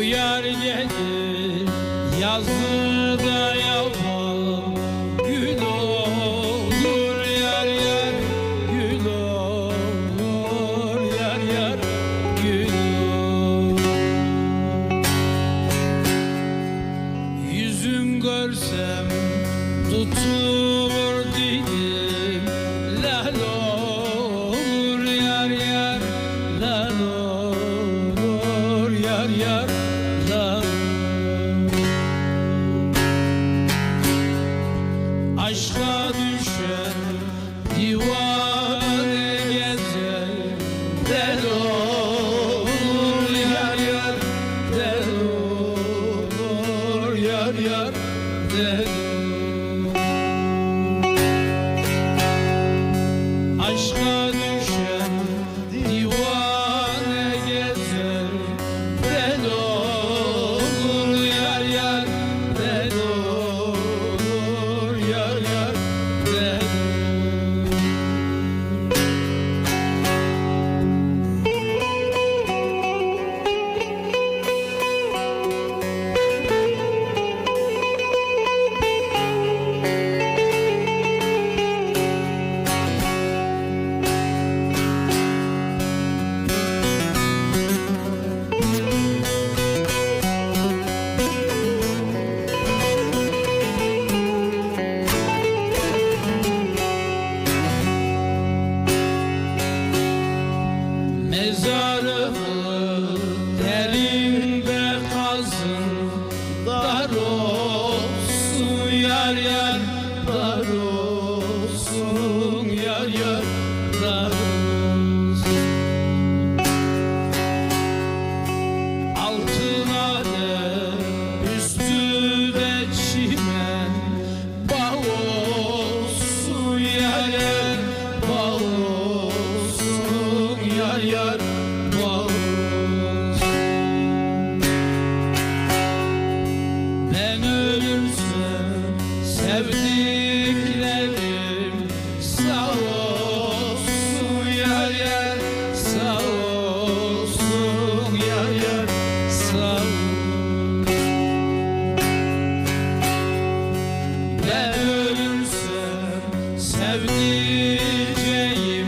yar gelir yazıda yapan, gül olur yar yar, gül olur yar yar, gül olur. Yüzün görsem tutulur dilim, lal olur yar yar, lal olur yar yar, lal. Aşka düşen divane gezer, del olur yar yar, del olur yar yar, del. Aşka düşen divane gezer, del olur yar yar, del olur yar yar, del. Mezarımı derinde kazın, dar olsun yar yar, dar olsun yar yar, dar olsun. Altına de üstü de çimen, bağ olsun yar yar, bağ olsun yar yar, bağ olsun. Ben ölürsem sevdiklerim sağ olsun yar yar, sağ olsun yar yar, sağ olsun. Ben ölürsem sevdiceğim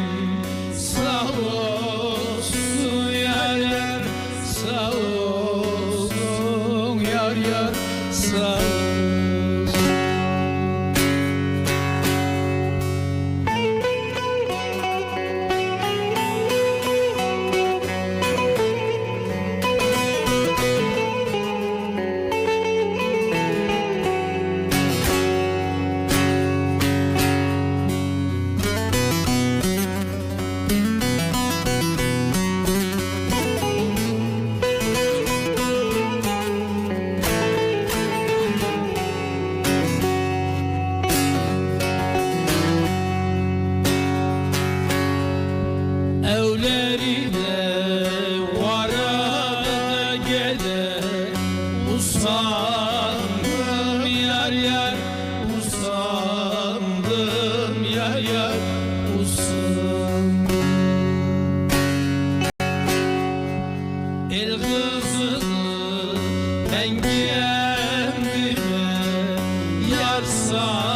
sağ olsun yar yar, sağ olsun yar yar, sağ olsun. Evlerine varada gele usandım yar yar, usandım yar yar, usandım. El kızını ben kendime yar sandım.